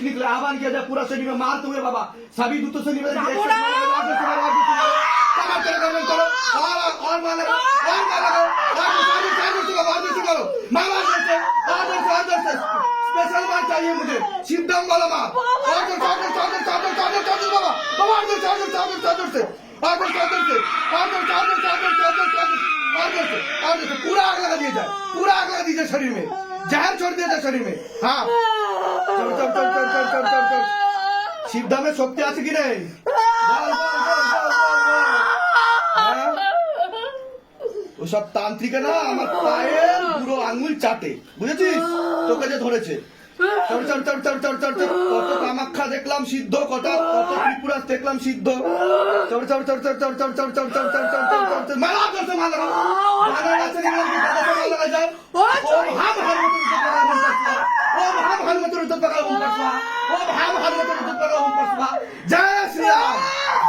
निकला आह्वान किया जाए पूरा शरीर में मारते हुए बाबा सभी दूतों से निवेदन करो और मारो स्पेशल मार चाहिए मुझे सिद्धम वाला मार पूरा आग लगा दिया जाए पूरा आग लगा दीजिए शरीर में जहर छोड़ दिया जाए शरीर में हाँ सिद्धा में शक्ति আছে কি নেই ওসব তান্ত্রিক না আমার পায়ের পুরো আঙ্গুল চাটে বুঝেছিস তোকে যে ধরেছে কত কামাখ্যা দেখলাম সিদ্ধ কত ত্রিপুরা দেখলাম সিদ্ধ মালা করছে মালা যায় जय श्री राम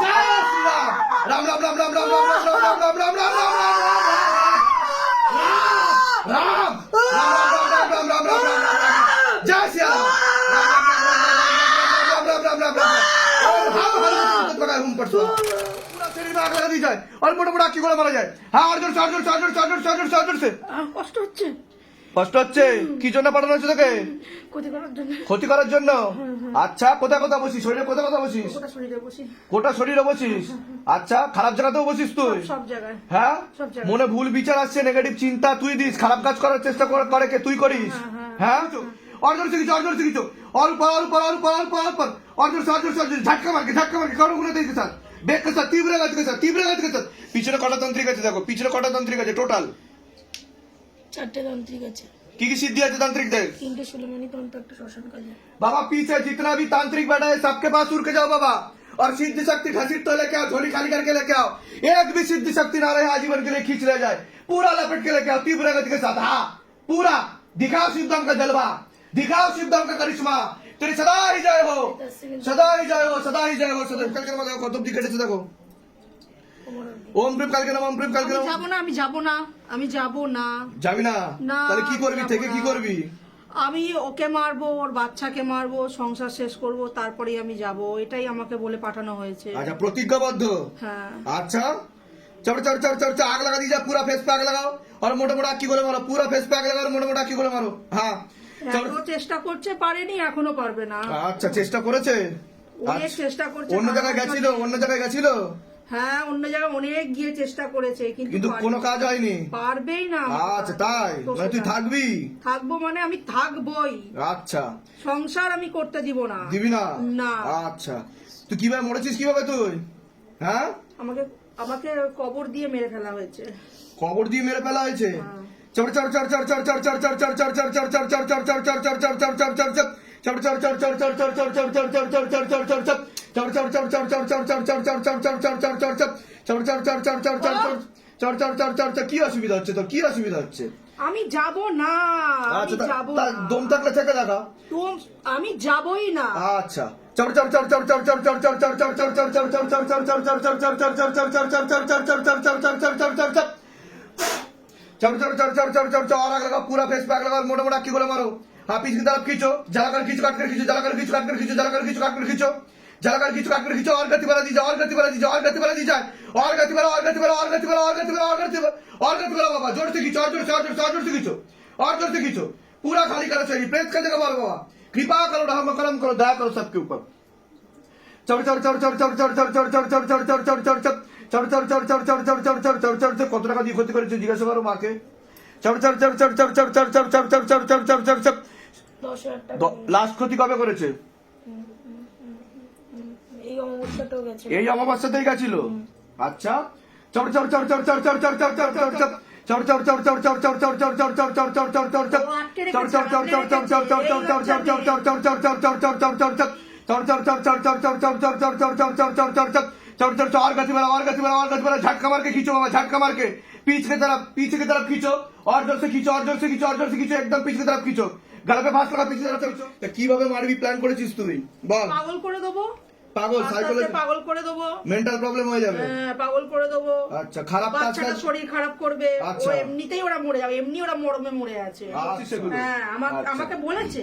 जय श्री राम राम राम राम राम राम राम राम राम राम राम राम राम राम राम जय श्री राम राम राम राम राम पूरा शरीर में आग लगा दी जाए और मोटा मोटा आखी করে মারা যায় হ্যাঁ অর্জুন से কষ্ট হচ্ছে কষ্ট হচ্ছে কি জন্য পাঠানো হচ্ছে তোকে ক্ষতি করার জন্য আচ্ছা কোথায় কোথায় বসিস শরীরে কোথায় কোথায় বসিস গোটা শরীরে বসিস আচ্ছা খারাপ জায়গাতেও বসিস তুই সব জায়গায় হ্যাঁ মনে ভুল বিচার আসছে নেগেটিভ চিন্তা তুই দিস খারাপ কাজ করার চেষ্টা করে কে তুই করিস হ্যাঁ অর্জন শিখিছ অল্প অর্জন ঝটকা মারকে কারো গুলো দেখে স্যার বেগ के साथ तीव्र गति के साथ পিছনে কটা তন্ত্রিক আছে দেখো পিছনে কটা তন্ত্রিক আছে টোটাল 4টে तांत्रिक আছে की सिद्धि है तांत्रिक देख 3টে सुलेमानी तंत्र একটা श्मशान काल बाबा पीछे जितना भी तांत्रिक बैठा है सबके पास उड़ के जाओ बाबा और सिद्धि शक्ति घसीट तो लेके आओ झोली खाली करके लेके आओ एक भी सिद्धि शक्ति ना रहे आजीवन के लिए खींच ले जाए पूरा लपेट के लेके आओ तीव्र गति के साथ हाँ पूरा दिखाओ सिद्धम का जलवा दिखाओ सिद्धम का करिश्मा तेरी सदा ही जय हो सदा ही जय हो सदा ही जय हो सदा कल के मतलब कौतुक दिखे देखो ओम प्रेम কালকে নাম ওম প্রেম কালকে নাম আমি যাব না যাবি না তাহলে কি করবি থেকে কি করবি আমি ওকে মারবো ওর বাচ্চাকে মারবো সংসার শেষ করব তারপরেই আমি যাব এটাই আমাকে বলে পাঠানো হয়েছে আচ্ছা প্রতিজ্ঞাবদ্ধ হ্যাঁ अच्छा चढ़ आग लगा दीजिए पूरा फेस पे आग लगाओ और मोटा मोटा की गोले मारो पूरा फेस पे आग लगाओ और मोटा मोटा की गोले मारो हाँ ও চেষ্টা করছে পারেনি এখনো পারবে না আচ্ছা চেষ্টা করেছে অনেক চেষ্টা করছে অন্য জায়গায় গেছিল হ্যাঁ অন্য জায়গায় অনেক গিয়ে চেষ্টা করেছে কিন্তু কোনো কাজ হয়নি পারবেই না আচ্ছা তাই মানে তুই থাকবো মানে আমি থাকবোই আচ্ছা সংসার আমি করতে দিব না দিবি না না আচ্ছা তুই কিভাবে মরেছিস কিভাবে তুই হ্যাঁ আমাকে কবর দিয়ে মেরে ফেলা হয়েছে কবর দিয়ে মেরে ফেলা হয়েছে चढ़ কি অসুবিধা হচ্ছে তোর কি অসুবিধা হচ্ছে আমি যাব না দম থাকলে থেকে দেখা আমি যাবই না আচ্ছা और आग लगाओ पूरा फेस पे आग लगाओ मोटा मोटा की गोले मारो हाँ पीछे की तरफ खींचो जलाकर खींचो काटकर खींचो जलाकर खींचो काटकर खींचो जलाकर खींचो काटकर खींचो जलाकर खींचो काटकर खींचो और गति बढ़ा दीजिए और गति बढ़ा दीजिए और गति बढ़ा दीजिए और गति बढ़ा और गति बढ़ा और गति बढ़ा और गति बढ़ा और गति बढ़ा और गति बढ़ा बाबा जोर से खींचो और जोर से खींचो और जोर से खींचो पूरा खाली करो शरीर प्रेस कर देगा मारो बाबा कृपा करो रहम करम करो दया करो सबके ऊपर কত টাকা দিয়ে ক্ষতি করেছে জিজ্ঞাসা করো মাকে লাস্ট ক্ষতি কবে করেছে এই অমাবস্যাতেই গেছিল আচ্ছা और गति वाला झटका मार के खींचो बाबा झटका मार के पीछे की तरफ खींचो और जोर से खींचो एकदम पीछे की तरफ खींचो गला पे फांस लगा पीछे तरफ खींचो কিভাবে মারবি প্ল্যান করেছিস তুই বল পাগল করে দেবো পাগল সাইকোলজি পাগল করে দেবো মেন্টাল প্রবলেম হয়ে যাবে হ্যাঁ পাগল করে দেবো আচ্ছা খারাপ কাজ বাচ্চাটা শরীর খারাপ করবে ও এমনিতেই ওরা মরে যাবে এমনি ওরা মরমে মরে আছে হ্যাঁ আমাকে বলেছে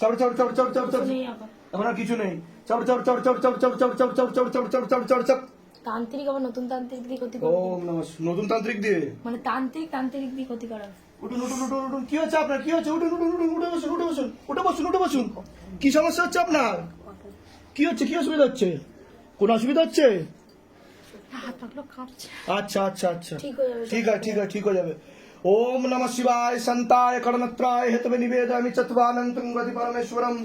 চাপ চাপ চাপ চাপ চাপ চাপ এখন আর কিছু নেই চাপ চাপ চাপ চাপ চাপ চাপ চাপ চাপ চাপ চাপ চাপ চাপ চাপ চাপ। তান্ত্রিক আবার নতুন তান্ত্রিক দিয়ে ক্ষতি ওম নমঃ নতুন তান্ত্রিক দিয়ে মানে তান্ত্রিক দিয়ে ক্ষতি করা উঠুন উঠুন উঠুন উঠুন কি হচ্ছে আপনার কি হচ্ছে উঠুন উঠুন উঠুন উঠে বসুন উঠে বসুন উঠে বসুন উঠে বসুন কি সমস্যা হচ্ছে আপনার কি হচ্ছে কি অসুবিধা হচ্ছে কোন অসুবিধা হচ্ছে হাত পাগুলো কাঁপছে আচ্ছা আচ্ছা আচ্ছা ঠিক হয়ে যাবে ঠিক আছে ঠিক আছে ঠিক হয়ে যাবে ओम नमः शिवाय संताय कर्णत्राय हेतवे निवेदयामि चत्वानंतं गति परमेश्वरम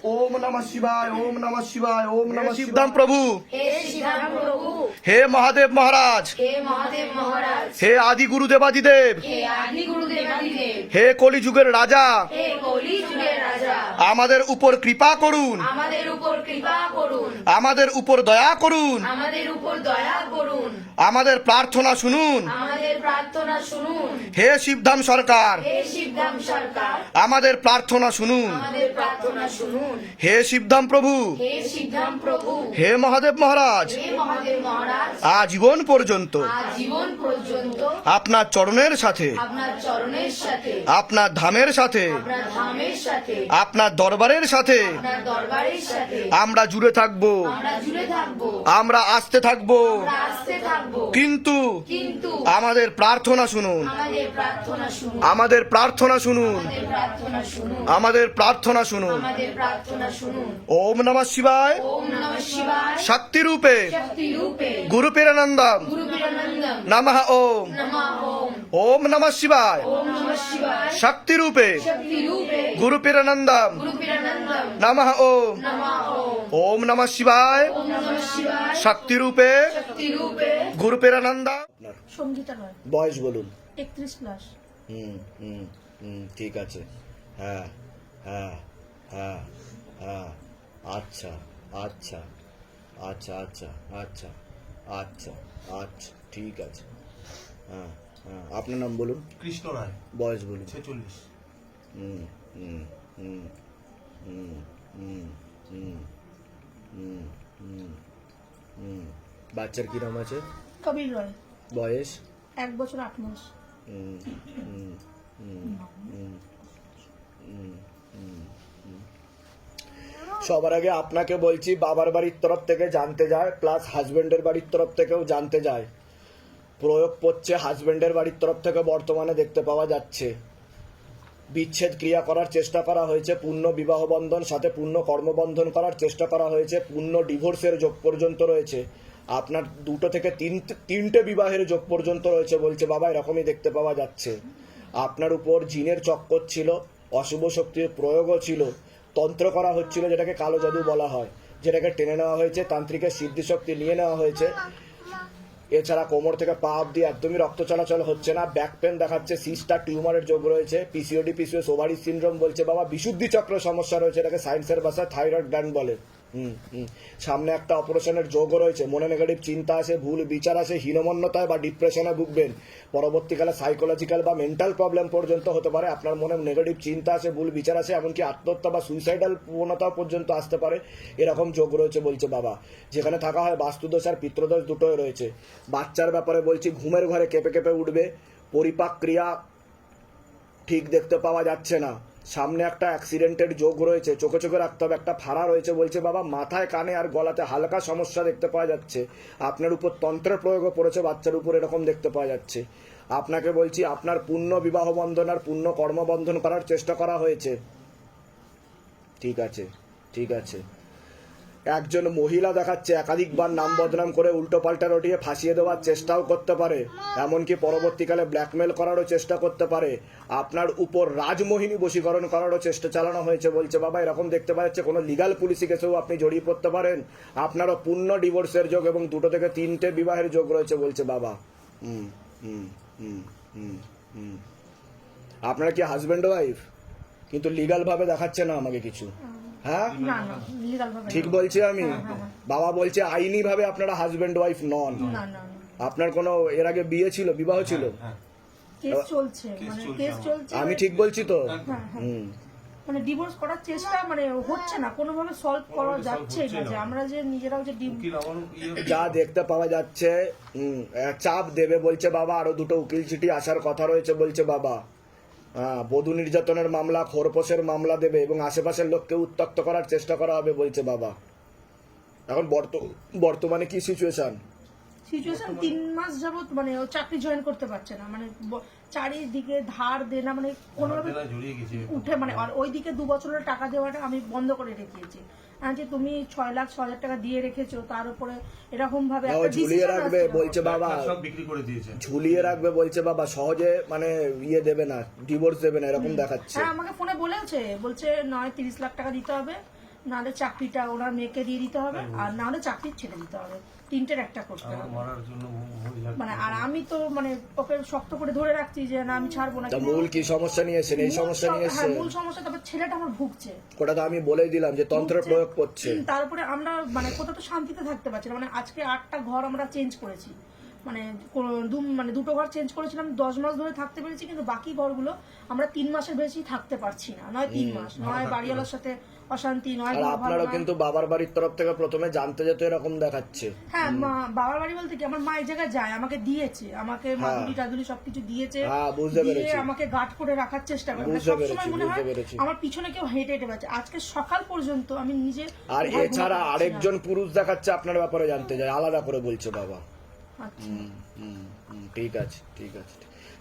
ओम नमः शिवाय ओम नमः शिवाय ओम नमः शिवधाम प्रभु हे श्रीराम प्रभु हे महादेव महाराज हे महादेव महाराज हे आदि गुरुदेवादिदेव हे आदि गुरुदेवादिदेव হে কলিযুগের রাজা হে কলি যুগের রাজা আমাদের উপর কৃপা করুন আমাদের উপর কৃপা করুন আমাদের উপর দয়া করুন আমাদের উপর দয়া করুন আমাদের প্রার্থনা শুনুন আমাদের প্রার্থনা শুনুন হে শিবধাম সরকার হে শিবধাম সরকার আমাদের প্রার্থনা শুনুন আমাদের প্রার্থনা শুনুন হে শিবধাম প্রভু হে শিবধাম প্রভু হে মহাদেব মহারাজ হে মহাদেব মহারাজ আজীবন পর্যন্ত আজীবন পর্যন্ত আপনার চরণের সাথে আপনার চরণের সাথে আপনার ধামের সাথে আপনার ধামের সাথে আপনার দরবারের সাথে আপনার দরবারের সাথে আমরা জুড়ে থাকব আমরা জুড়ে থাকবো আমরা আসতে থাকব আমরা আসতে থাকবো কিন্তু কিন্তু আমাদের প্রার্থনা শুনুন আমাদের প্রার্থনা শুনুন আমাদের প্রার্থনা শুনুন আমাদের প্রার্থনা শুনুন আমাদের প্রার্থনা শুনুন আমাদের প্রার্থনা শুনুন ওম নমঃ শিবায় ওম নমঃ শিবায় শক্তি রূপে শক্তি রূপে গুরু পীরানন্দম গুরু বীরানন্দম নমঃ ওম নমঃ ওম ওম নমঃ শিবায় ওম নমঃ শিবায় শক্তি রূপে শক্তি রূপে গুরু পীরানন্দম গুরু বীরানন্দম নমঃ ওম নমঃ ওম ওম নমঃ শিবায় ওম নমঃ শিবায় শক্তি রূপে শক্তি রূপে গুরু পীরানন্দম সঙ্গীতা নয় বয়স বলুন 31 প্লাস হুম হুম হুম ঠিক আছে হ্যাঁ হ্যাঁ হ্যাঁ হ্যাঁ আচ্ছা আচ্ছা আচ্ছা আচ্ছা আচ্ছা আচ্ছা আচ্ছা ঠিক আছে হ্যাঁ হ্যাঁ আপনার নাম বলুন কৃষ্ণ রায় বয়স বলুন 46 হুম হুম হুম হুম হুম হুম হুম হুম হুম বাচ্চার কি নাম আছে কবির রয় বয়স 1 বছর 8 মাস হুম হুম হুম হুম হুম হুম হুম। সবার আগে আপনাকে বলছি বাবার বাড়ির তরফ থেকে জানতে যায় প্লাস হাজবেন্ডের বাড়ির তরফ থেকেও জানতে যায় প্রয়োগ করছে হাজবেন্ডের বাড়ির তরফ থেকে বর্তমানে দেখতে পাওয়া যাচ্ছে বিচ্ছেদ ক্রিয়া করার চেষ্টা করা হয়েছে পূর্ণ বিবাহ বন্ধন সাথে পূর্ণ কর্মবন্ধন করার চেষ্টা করা হয়েছে পূর্ণ ডিভোর্সের যোগ পর্যন্ত রয়েছে আপনার 2 থেকে 3টে বিবাহের যোগ পর্যন্ত রয়েছে বলছে বাবা এরকমই দেখতে পাওয়া যাচ্ছে আপনার উপর জিনের চক্কর ছিল অশুভ শক্তির প্রয়োগও ছিল তন্ত্র করা হচ্ছিল যেটাকে কালো জাদু বলা হয় যেটাকে টেনে নেওয়া হয়েছে তান্ত্রিকের সিদ্ধি শক্তি নিয়ে নেওয়া হয়েছে এছাড়া কোমর থেকে পা অব্দি একদমই রক্ত চলাচল হচ্ছে না ব্যাক পেন দেখাচ্ছে সিস্টার টিউমারের যোগ রয়েছে পিসিওডি পিসিওএস ওভারি সিনড্রোম বলছে বাবা বিশুদ্ধি চক্র সমস্যা রয়েছে এটাকে সায়েন্সের ভাষায় থাইরয়েড গ্ল্যান্ড বলে সামনে একটা অপারেশনের যোগও রয়েছে মনে নেগেটিভ চিন্তা আসে ভুল বিচার আসে হীনমন্যতায় বা ডিপ্রেশনে ভুগবেন পরবর্তীকালে সাইকোলজিক্যাল বা মেন্টাল প্রবলেম পর্যন্ত হতে পারে আপনার মনে নেগেটিভ চিন্তা আসে ভুল বিচার আসে এমনকি আত্মহত্যা বা সুইসাইডাল প্রবণতাও পর্যন্ত আসতে পারে এরকম যোগ রয়েছে বলছে বাবা যেখানে থাকা হয় বাস্তুদোষ আর পিতৃদোষ দুটোই রয়েছে বাচ্চার ব্যাপারে বলছি ঘুমের ঘরে কেঁপে কেঁপে উঠবে পরিপাক ক্রিয়া ঠিক দেখতে পাওয়া যাচ্ছে না সামনে একটা অ্যাক্সিডেন্টের যোগ রয়েছে চোখে চোখে রাখতে হবে একটা ফাড়া রয়েছে বলছে বাবা মাথায় কানে আর গলাতে হালকা সমস্যা দেখতে পাওয়া যাচ্ছে আপনার উপর তন্ত্রের প্রয়োগও পড়েছে বাচ্চার উপর এরকম দেখতে পাওয়া যাচ্ছে আপনাকে বলছি আপনার পূর্ণ বিবাহ বন্ধন আর পূর্ণ কর্মবন্ধন করার চেষ্টা করা হয়েছে ঠিক আছে ঠিক আছে একজন মহিলা দেখাচ্ছে একাধিকবার নাম বদনাম করে উল্টো পাল্টা রটিয়ে ফাঁসিয়ে দেওয়ার চেষ্টাও করতে পারে এমনকি পরবর্তীকালে ব্ল্যাকমেল করারও চেষ্টা করতে পারে আপনার উপর রাজমোহিনী বশীকরণ করারও চেষ্টা চালানো হয়েছে বলছে বাবা এরকম দেখতে পাওয়া যাচ্ছে কোনো লিগাল পুলিশি কেসেও আপনি জড়িয়ে পড়তে পারেন আপনারও পূর্ণ ডিভোর্সের যোগ এবং 2 থেকে 3টে বিবাহের যোগ রয়েছে বলছে বাবা হুম হুম হুম হুম হুম আপনারা কি হাজব্যান্ড ওয়াইফ কিন্তু লিগাল ভাবে দেখাচ্ছে না আমাকে কিছু হ্যাঁ না না লিগাল ভাবে ঠিক বলছি আমি বাবা বলছে আইনি ভাবে আপনারা হাজবেন্ড ওয়াইফ নন না না আপনার কোনো এর আগে বিয়ে ছিল বিবাহ ছিল কেস চলছে, মানে কেস চলছে। আমি ঠিক বলছি তো? হ্যাঁ, হ্যাঁ। হুম। মানে ডিভোর্স করার চেষ্টা মানে হচ্ছে না, কোনোভাবে সলভ করা যাচ্ছে না, যে আমরা যে নিজেরাও যে যা দেখতে পাওয়া যাচ্ছে চাপ দেবে বলছে বাবা, আরো দুটো উকিল চিঠি আসার কথা রয়েছে বলছে বাবা। হ্যাঁ, বধূ নির্যাতনের মামলা, খোরপোশের মামলা দেবে এবং আশেপাশের লোককে উত্ত্যক্ত করার চেষ্টা করা হবে বলছে বাবা। এখন বর্তমানে কি সিচুয়েশন? 3 মাস যাবত মানে ও চাকরি জয়েন করতে পারছে না, মানে চারিদিকে ধার দেনা, মানে কোনোভাবে উঠে মানে আর ওইদিকে 2 বছরের টাকা দেওয়াটা আমি বন্ধ করে রেখেছি। যে তুমি 6,00,000 টাকা দিয়ে রেখেছো, তার উপরে এরকম ভাবে ঝুলিয়ে রাখবে বলছে বাবা, সব বিক্রি করে দিয়েছে, ঝুলিয়ে রাখবে বলছে বাবা, সহজে মানে ইয়ে দেবে না, ডিভোর্স দেবে না, এরকম দেখাচ্ছে। হ্যাঁ, আমাকে ফোনে বলছে নয় 30 লাখ টাকা দিতে হবে, নাহলে চাকরিটা ওনার মেয়েকে দিয়ে দিতে হবে, আর নাহলে চাকরি ছেড়ে দিতে হবে, তিনটের একটা করতে হবে। মারার জন্য মানে আর আমি তো মানে ওকে শক্ত করে ধরে রাখছি যে না আমি ছাড়বো না। মূল কি সমস্যা নিয়েছেন? এই সমস্যা নিয়েছেন? হ্যাঁ, মূল সমস্যা। তারপর ছেলেটা আমার ভুগছে, ওটা তো আমি বলেই দিলাম যে তন্ত্রের প্রয়োগ করছে। তারপরে আমরা মানে কোথাও তো শান্তিতে থাকতে পারছি না। মানে আজকে 8টা ঘর আমরা চেঞ্জ করেছি, মানে দুটো ঘর চেঞ্জ করেছিলাম, 10 মাস ধরে থাকতে পেরেছি, কিন্তু বাকি ঘরগুলো আমরা 3 মাসের বেশি থাকতে পারছি না, নয় 3 মাস, নয় বাড়িওয়ালার সাথে অশান্তি, নয় আর আপনারও কিন্তু বাবার বাড়ির তরফ থেকে প্রথমে জানতে যেত এরকম দেখাচ্ছে। হ্যাঁ, বাবার বাড়ি বলতে কি আমার মা এই জায়গায় যায়, আমাকে দিয়েছে, আমাকে মাদুলি টাদুলি সবকিছু দিয়েছে, বুঝতে দিয়ে পেরেছি। আমাকে গার্ড করে রাখার চেষ্টা করে। বুঝতে পেরেছি, মনে হয় বুঝতে পেরেছি। আমার পিছনে কেউ হেঁটে হেঁটে যাচ্ছে। আজকে সকাল পর্যন্ত আমি নিজে আর ঘর এছাড়া ঘুমাতে পারছি না। আরেকজন পুরুষ দেখাচ্ছে আপনার ব্যাপারে জানতে যায়, আলাদা করে বলছে বাবা। আচ্ছা। ঠিক আছে, ঠিক আছে,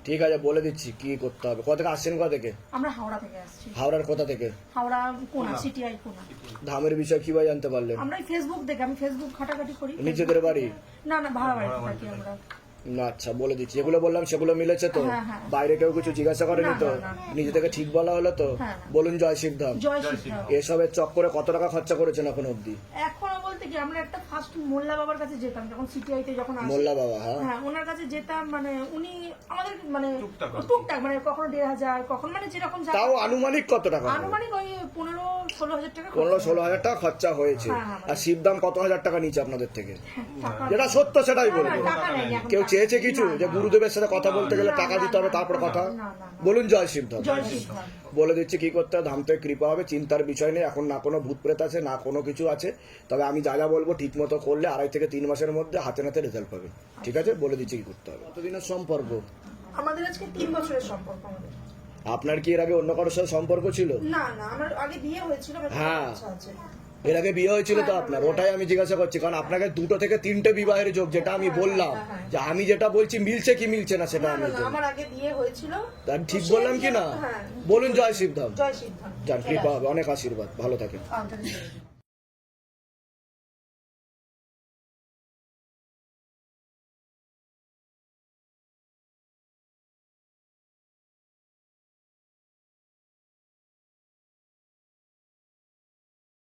ঠিক আছে, বলে দিচ্ছি কি করতে হবে। কোথা থেকে আসছেন? কোথা থেকে? আমরা হাওড়া থেকে আসছি। হাওড়ার কোথা থেকে? হাওড়া কোনা, সিটিআই কোনা। ধামের বিষয় কিভাবে জানতে পারলেন? আমরা ফেসবুক দেখে, আমি ফেসবুক ঘাটাঘাটি করি। নিজেদের বাড়ি? না না, ভাড়া বাড়িতে থাকি আমরা। না, আচ্ছা, বলে দিচ্ছি। যেগুলো বললাম সেগুলো মিলেছে তো? হ্যাঁ, হ্যাঁ। বাইরে কেউ কিছু জিজ্ঞাসা করেনি তো? না, না, না। নিজে থেকে ঠিক বলা হলো তো? হ্যাঁ। বলুন জয় শিবধাম। জয় সিদ্ধার্থ। এসবের চক্করে কত টাকা খরচা করেছেন এখন অব্দি? এখনো বলতে কি আমরা একটা ফার্স্ট মোল্লা বাবার কাছে যেতাম, যখন সিটিআই তে যখন আসি। মোল্লা বাবা? হ্যাঁ, হ্যাঁ, ওনার কাছে যেতাম, মানে উনি আমাদের মানে টুকটাক মানে কখনো 1,500, কখন মানে যেরকম যা- তাও আনুমানিক কত টাকা হবে? আনুমানিক ওই 15-16 হাজার টাকা 15-16 হাজার টাকা খরচা হয়েছে। হ্যাঁ, হ্যাঁ। আর শিবদাম কত হাজার টাকা নিচে আপনাদের থেকে? টাকা যেটা সত্য সেটাই বলবো। টাকা নেই এখন। কেউ চেয়েছে কিছু না, যে না। গুরুদেবের সাথে কথা বলতে গেলে টাকা দিতে হবে, তারপর কথা? না, না, না। বলুন জয় শিবধাম। জয় সিদ্ধার্থ। বলে দিচ্ছি কি করতে হবে। ধাম থেকে কৃপা হবে, চিন্তার বিষয় নেই। এখন না কোনো ভূত প্রেত আছে, না কোনো কিছু আছে। তবে আমি যা যা বলবো ঠিক মতো করলে 2.5 থেকে 3 মাসের মধ্যে হাতে নাতে রেজাল্ট পাবে। ঠিক আছে, বলে দিচ্ছি কি করতে হবে। কতদিনের সম্পর্ক আমাদের আজকে 3 বছরের সম্পর্ক আমাদের। আপনার কি এর আগে অন্য কারোর সাথে সম্পর্ক ছিল? না না, আমার আগে বিয়ে হয়েছিল, আমার হ্যাঁ। বাচ্চা আছে। এর আগে বিয়ে হয়েছিল তো আপনার? ওটাই আমি জিজ্ঞাসা করছি, কারণ আপনাকে 2 থেকে 3টে বিবাহের যোগ, যেটা আমি বললাম যে আমি যেটা বলছি মিলছে কি মিলছে না সেটা না, আমি না, না, বলবো। আমার আগে বিয়ে হয়েছিল। তার ঠিক তো বললাম কি না? হ্যাঁ। বলুন জয় শিবধাম। জয় সিদ্ধার্থ। যান, কৃপা হবে, অনেক আশীর্বাদ, ভালো থাকেন। আন্তরিক।